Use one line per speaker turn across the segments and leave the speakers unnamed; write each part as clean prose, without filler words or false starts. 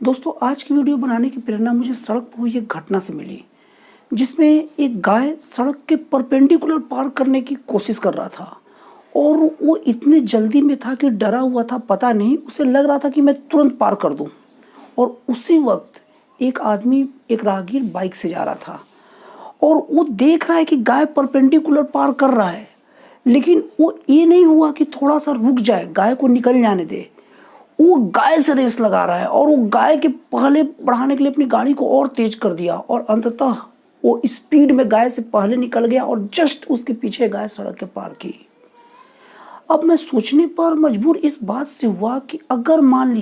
दोस्तों, आज की वीडियो बनाने की प्रेरणा मुझे सड़क पर हुई एक घटना से मिली, जिसमें एक गाय सड़क के परपेंडिकुलर पार करने की कोशिश कर रहा था और वो इतने जल्दी में था कि डरा हुआ था। पता नहीं, उसे लग रहा था कि मैं तुरंत पार कर दूं। और उसी वक्त एक आदमी, एक राहगीर बाइक से जा रहा था और वो देख रहा है कि गाय परपेंडिकुलर पार कर रहा है, लेकिन वो ये नहीं हुआ कि थोड़ा सा रुक जाए, गाय को निकल जाने दे। वो गाय से रेस लगा रहा है और वो गाय के पहले बढ़ाने के लिए अपनी गाड़ी को और तेज कर दिया और अंततः वो स्पीड में गाय से पहले निकल गया और जस्ट उसके पीछे गाय सड़क के पार की। अब मैं सोचने पर मजबूर इस बात से हुआ कि अगर मान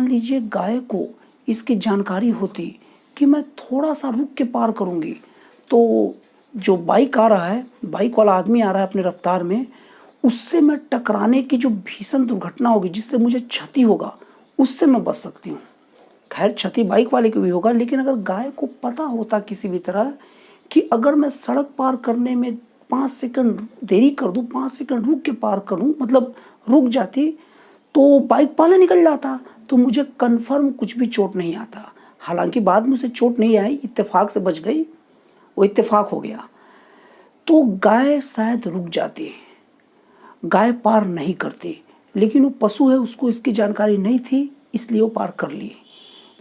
लीजिए गाय को इसकी जानकारी होती कि मैं थोड़ा सा रुक के पार करूंगी, तो जो बाइक आ रहा है, बाइक वाला आदमी आ रहा है अपने रफ्तार में, उससे मैं टकराने की जो भीषण दुर्घटना होगी, जिससे मुझे क्षति होगा, उससे मैं बच सकती हूँ। खैर, क्षति बाइक वाले को भी होगा, लेकिन अगर गाय को पता होता किसी भी तरह कि अगर मैं सड़क पार करने में 5 सेकंड देरी कर दूं, 5 सेकंड रुक के पार करूं, मतलब रुक जाती, तो बाइक पहले निकल जाता, तो मुझे कन्फर्म कुछ भी चोट नहीं आता। हालांकि बाद में उसे चोट नहीं आई, इत्तेफाक से बच गई, वो इत्तेफाक हो गया। तो गाय शायद रुक जाती, गाय पार नहीं करती, लेकिन वो पशु है, उसको इसकी जानकारी नहीं थी, इसलिए वो पार कर ली।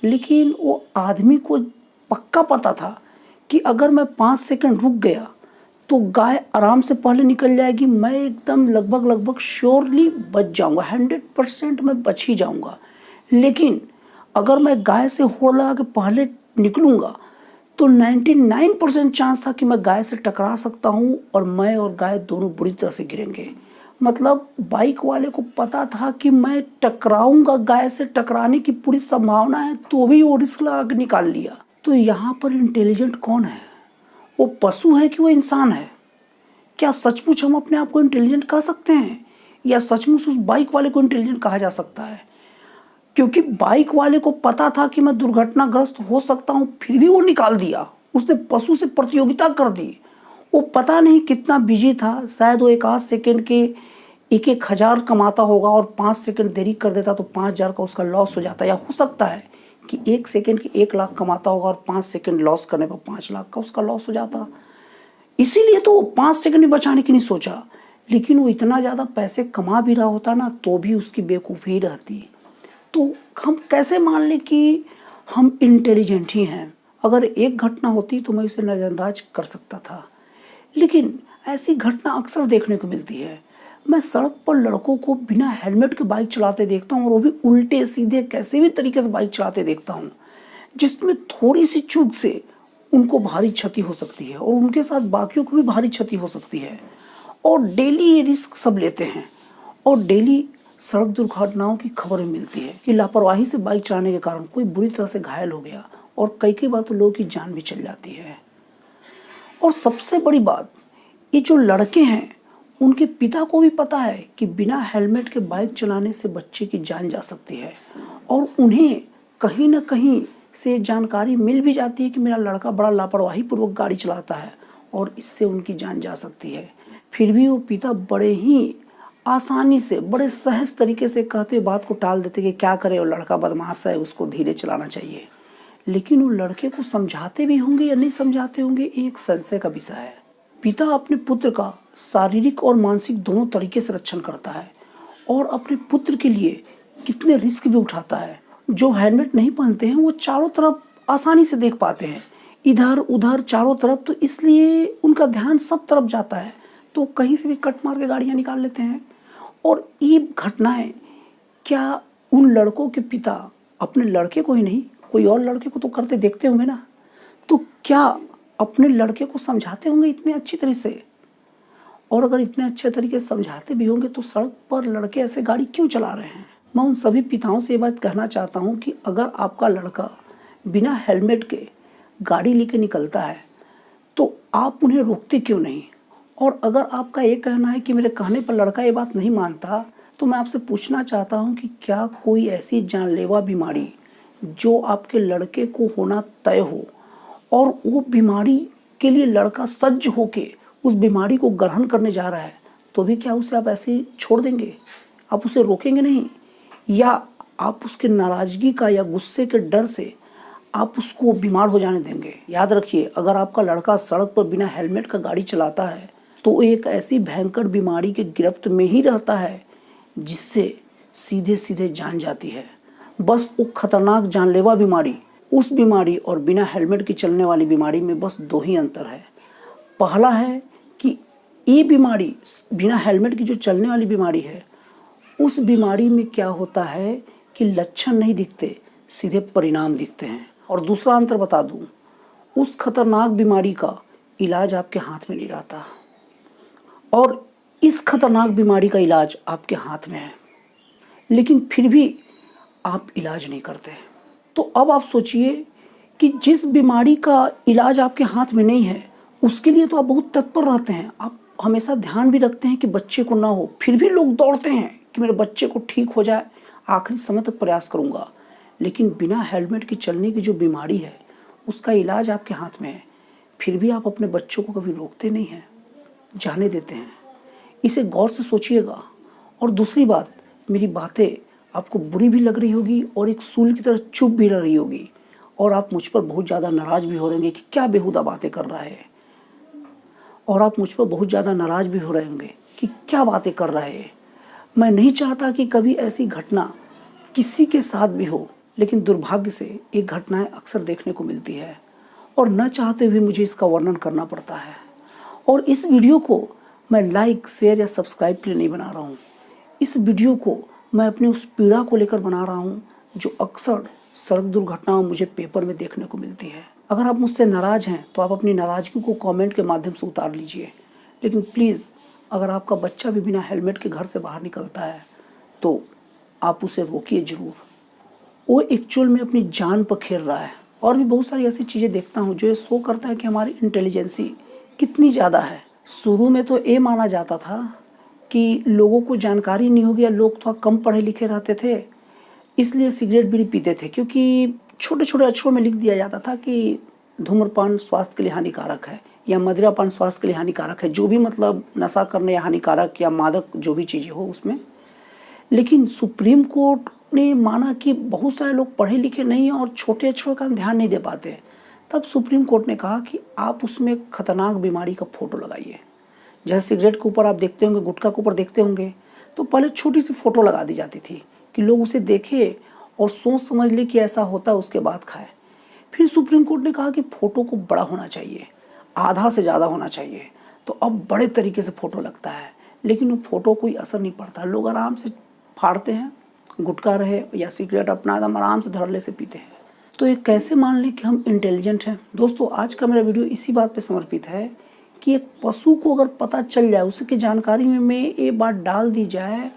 लेकिन वो आदमी को पक्का पता था कि अगर मैं 5 सेकंड रुक गया तो गाय आराम से पहले निकल जाएगी, मैं एकदम लगभग श्योरली बच जाऊंगा, 100% मैं बच ही जाऊंगा। लेकिन अगर मैं गाय से होड़ लगा के पहले निकलूंगा तो 99% चांस था कि मैं गाय से टकरा सकता हूं और मैं और गाय दोनों बुरी तरह से गिरेंगे। मतलब बाइक वाले को पता था कि मैं टकराऊंगा, गाय से टकराने की पूरी संभावना है, तो भी वो रिस्क लगा के निकाल लिया। तो यहाँ पर इंटेलिजेंट कौन है? वो पशु है कि वो इंसान है? क्या सचमुच हम अपने आप को इंटेलिजेंट कह सकते हैं, या सचमुच उस बाइक वाले को इंटेलिजेंट कहा जा सकता है? क्योंकि बाइक वाले को पता था कि मैं दुर्घटनाग्रस्त हो सकता हूं, फिर भी वो निकाल दिया, उसने पशु से प्रतियोगिता कर दी। वो पता नहीं कितना बिजी था, शायद वो 1 आध सेकेंड के 1,000 कमाता होगा और 5 सेकेंड देरी कर देता तो 5,000 का उसका लॉस हो जाता। या हो सकता है कि 1 सेकेंड के 1 लाख कमाता होगा और 5 सेकेंड लॉस करने पर 5 लाख का उसका लॉस हो जाता। इसीलिए तो 5 सेकंड भी बचाने की नहीं सोचा। लेकिन वो इतना ज़्यादा पैसे कमा भी रहा होता ना, तो भी उसकी बेवकूफ़ी रहती। तो हम कैसे मान लें कि हम इंटेलिजेंट ही हैं? अगर एक घटना होती तो मैं उसे नज़रअंदाज कर सकता था, लेकिन ऐसी घटना अक्सर देखने को मिलती है। मैं सड़क पर लड़कों को बिना हेलमेट के बाइक चलाते देखता हूँ, और वो भी उल्टे सीधे कैसे भी तरीके से बाइक चलाते देखता हूँ, जिसमें थोड़ी सी चूक से उनको भारी क्षति हो सकती है और उनके साथ बाकियों को भी भारी क्षति हो सकती है। और डेली ये रिस्क सब लेते हैं और डेली सड़क दुर्घटनाओं की खबरें मिलती है कि लापरवाही से बाइक चलाने के कारण कोई बुरी तरह से घायल हो गया और कई बार तो लोगों की जान भी चल जाती है। और सबसे बड़ी बात, ये जो लड़के हैं, उनके पिता को भी पता है कि बिना हेलमेट के बाइक चलाने से बच्चे की जान जा सकती है, और उन्हें कहीं ना कहीं से जानकारी मिल भी जाती है कि मेरा लड़का बड़ा लापरवाही पूर्वक गाड़ी चलाता है और इससे उनकी जान जा सकती है। फिर भी वो पिता बड़े ही आसानी से, बड़े सहज तरीके से कहते बात को टाल देते कि क्या करे, वो लड़का बदमाश है, उसको धीरे चलाना चाहिए। लेकिन वो लड़के को समझाते भी होंगे या नहीं समझाते होंगे, एक संशय का विषय है। पिता अपने पुत्र का शारीरिक और मानसिक दोनों तरीके से रक्षण करता है और अपने पुत्र के लिए कितने रिस्क भी उठाता है। जो हेलमेट नहीं पहनते हैं वो चारों तरफ आसानी से देख पाते हैं, इधर उधर चारों तरफ, तो इसलिए उनका ध्यान सब तरफ जाता है, तो कहीं से भी कट मार के गाड़ियाँ निकाल लेते हैं। और ये घटनाएं, क्या उन लड़कों के पिता अपने लड़के को ही नहीं, कोई और लड़के को तो करते देखते होंगे ना, तो क्या अपने लड़के को समझाते होंगे इतने अच्छी तरह से? और अगर इतने अच्छे तरीके से समझाते भी होंगे तो सड़क पर लड़के ऐसे गाड़ी क्यों चला रहे हैं? मैं उन सभी पिताओं से ये बात कहना चाहता हूँ कि अगर आपका लड़का बिना हेलमेट के गाड़ी लेके निकलता है तो आप उन्हें रोकते क्यों नहीं? और अगर आपका ये कहना है कि मेरे कहने पर लड़का ये बात नहीं मानता, तो मैं आपसे पूछना चाहता हूँ कि क्या कोई ऐसी जानलेवा बीमारी जो आपके लड़के को होना तय हो और वो बीमारी के लिए लड़का सज्ज होके उस बीमारी को ग्रहण करने जा रहा है, तो भी क्या उसे आप ऐसे ही छोड़ देंगे? आप उसे रोकेंगे नहीं? या आप उसके नाराज़गी का या गुस्से के डर से आप उसको बीमार हो जाने देंगे। याद रखिए, अगर आपका लड़का सड़क पर बिना हेलमेट का गाड़ी चलाता है तो वो एक ऐसी भयंकर बीमारी के गिरफ्त में ही रहता है जिससे सीधे सीधे जान जाती है। बस वो खतरनाक जानलेवा बीमारी, उस बीमारी और बिना हेलमेट की चलने वाली बीमारी में बस 2 ही अंतर है। पहला है कि ये बीमारी, बिना हेलमेट की जो चलने वाली बीमारी है, उस बीमारी में क्या होता है कि लक्षण नहीं दिखते, सीधे परिणाम दिखते हैं। और दूसरा अंतर बता दूं, उस खतरनाक बीमारी का इलाज आपके हाथ में नहीं रहता और इस खतरनाक बीमारी का इलाज आपके हाथ में है, लेकिन फिर भी आप इलाज नहीं करते। तो अब आप सोचिए कि जिस बीमारी का इलाज आपके हाथ में नहीं है उसके लिए तो आप बहुत तत्पर रहते हैं, आप हमेशा ध्यान भी रखते हैं कि बच्चे को ना हो, फिर भी लोग दौड़ते हैं कि मेरे बच्चे को ठीक हो जाए, आखिरी समय तक प्रयास करूंगा। लेकिन बिना हेलमेट के चलने की जो बीमारी है उसका इलाज आपके हाथ में है, फिर भी आप अपने बच्चों को कभी रोकते नहीं हैं, जाने देते हैं। इसे गौर से सोचिएगा। और दूसरी बात, मेरी बातें आपको बुरी भी लग रही होगी और एक सूल की तरह चुप भी लग रही होगी और आप मुझ पर बहुत ज़्यादा नाराज़ भी हो रहेंगे कि क्या बेहुदा बातें कर रहा है, और आप मुझ पर बहुत ज़्यादा नाराज़ भी हो रहे होंगे कि क्या बातें कर रहा है। मैं नहीं चाहता कि कभी ऐसी घटना किसी के साथ भी हो, लेकिन दुर्भाग्य से ये घटनाएं अक्सर देखने को मिलती है और न चाहते हुए मुझे इसका वर्णन करना पड़ता है। और इस वीडियो को मैं लाइक, शेयर या सब्सक्राइब के लिए नहीं बना रहा हूँ। इस वीडियो को मैं अपनी उस पीड़ा को लेकर बना रहा हूँ जो अक्सर सड़क दुर्घटनाओं मुझे पेपर में देखने को मिलती है। अगर आप मुझसे नाराज़ हैं तो आप अपनी नाराज़गी को कमेंट के माध्यम से उतार लीजिए, लेकिन प्लीज़ अगर आपका बच्चा भी बिना हेलमेट के घर से बाहर निकलता है तो आप उसे रोकिए ज़रूर। वो एक्चुअल में अपनी जान पर खेल रहा है। और भी बहुत सारी ऐसी चीज़ें देखता हूँ जो ये शो करता है कि हमारी इंटेलिजेंसी कितनी ज़्यादा है। शुरू में तो ये माना जाता था कि लोगों को जानकारी नहीं होगी या लोग थोड़ा कम पढ़े लिखे रहते थे, इसलिए सिगरेट बीड़ी पीते थे, क्योंकि छोटे छोटे अक्षरों में लिख दिया जाता था कि धूम्रपान स्वास्थ्य के लिए हानिकारक है या मदिरापान स्वास्थ्य के लिए हानिकारक है, जो भी मतलब नशा करने या हानिकारक या मादक जो भी चीज़ें हो उसमें। लेकिन सुप्रीम कोर्ट ने माना कि बहुत सारे लोग पढ़े लिखे नहीं हैं और छोटे अक्षरों का ध्यान नहीं दे पाते। तब सुप्रीम कोर्ट ने कहा कि आप उसमें खतरनाक बीमारी का फोटो लगाइए। जैसे सिगरेट के ऊपर आप देखते होंगे, गुटखा के ऊपर देखते होंगे, तो पहले छोटी सी फोटो लगा दी जाती थी कि लोग उसे देखें और सोच समझ ले कि ऐसा होता है, उसके बाद खाए। फिर सुप्रीम कोर्ट ने कहा कि फ़ोटो को बड़ा होना चाहिए, आधा से ज़्यादा होना चाहिए, तो अब बड़े तरीके से फ़ोटो लगता है, लेकिन वो फ़ोटो कोई असर नहीं पड़ता। लोग आराम से फाड़ते हैं, गुटखा रहे या सिगरेट अपना एकदम आराम से धड़ल्ले से पीते हैं। तो ये कैसे मान लें कि हम इंटेलिजेंट हैं? दोस्तों, आज का मेरा वीडियो इसी बात पे समर्पित है कि एक पशु को अगर पता चल जाए, उसकी जानकारी में ये बात डाल दी जाए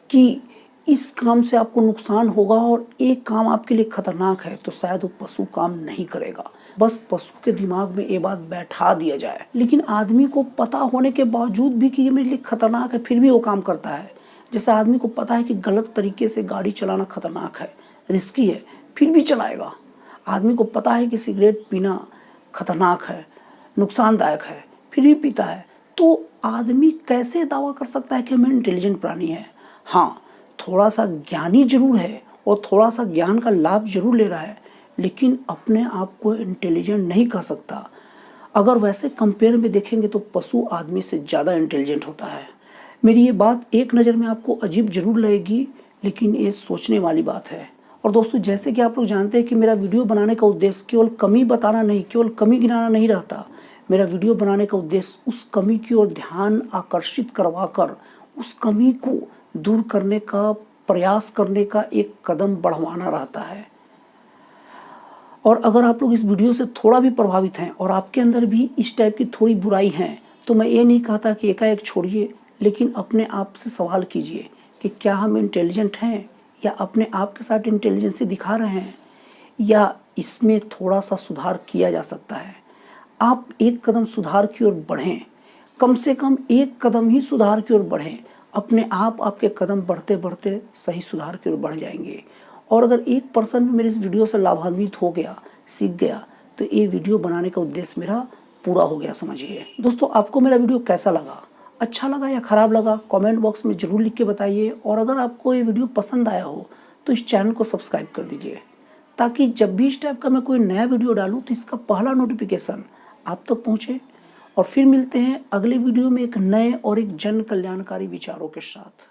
कि इस काम से आपको नुकसान होगा और एक काम आपके लिए खतरनाक है, तो शायद वो पशु काम नहीं करेगा। बस पशु के दिमाग में ये बात बैठा दिया जाए। लेकिन आदमी को पता होने के बावजूद भी कि ये मेरे लिए खतरनाक है, फिर भी वो काम करता है। जैसे आदमी को पता है कि गलत तरीके से गाड़ी चलाना खतरनाक है, रिस्की है, फिर भी चलाएगा। आदमी को पता है कि सिगरेट पीना खतरनाक है, नुकसानदायक है, फिर भी पीता है। तो आदमी कैसे दावा कर सकता है कि हम इंटेलिजेंट प्राणी हैं? हाँ, थोड़ा सा ज्ञानी जरूर है और थोड़ा सा ज्ञान का लाभ जरूर ले रहा है, लेकिन अपने आप को इंटेलिजेंट नहीं कह सकता। अगर वैसे कंपेयर में देखेंगे तो पशु आदमी से ज़्यादा इंटेलिजेंट होता है। मेरी ये बात एक नज़र में आपको अजीब जरूर लगेगी, लेकिन ये सोचने वाली बात है। और दोस्तों, जैसे कि आप लोग जानते हैं कि मेरा वीडियो बनाने का उद्देश्य केवल कमी बताना नहीं, केवल कमी गिनाना नहीं रहता। मेरा वीडियो बनाने का उद्देश्य उस कमी की ओर ध्यान आकर्षित करवाकर उस कमी को दूर करने का प्रयास करने का एक कदम बढ़वाना रहता है। और अगर आप लोग इस वीडियो से थोड़ा भी प्रभावित हैं और आपके अंदर भी इस टाइप की थोड़ी बुराई है, तो मैं ये नहीं कहता कि एकाएक छोड़िए, लेकिन अपने आप से सवाल कीजिए कि क्या हम इंटेलिजेंट हैं या अपने आप के साथ इंटेलिजेंसी दिखा रहे हैं, या इसमें थोड़ा सा सुधार किया जा सकता है। आप एक कदम सुधार की ओर बढ़ें, कम से कम एक कदम ही सुधार की ओर बढ़ें। अपने आप आपके कदम बढ़ते बढ़ते सही सुधार की ओर बढ़ जाएंगे। और अगर 1% भी मेरे इस वीडियो से लाभान्वित हो गया, सीख गया, तो ये वीडियो बनाने का उद्देश्य मेरा पूरा हो गया, समझिए। दोस्तों, आपको मेरा वीडियो कैसा लगा, अच्छा लगा या ख़राब लगा, कमेंट बॉक्स में ज़रूर लिख के बताइए। और अगर आपको ये वीडियो पसंद आया हो तो इस चैनल को सब्सक्राइब कर दीजिए, ताकि जब भी इस टाइप का मैं कोई नया वीडियो डालूँ तो इसका पहला नोटिफिकेशन आप तक पहुँचे। और फिर मिलते हैं अगले वीडियो में एक नए और एक जन कल्याणकारी विचारों के साथ।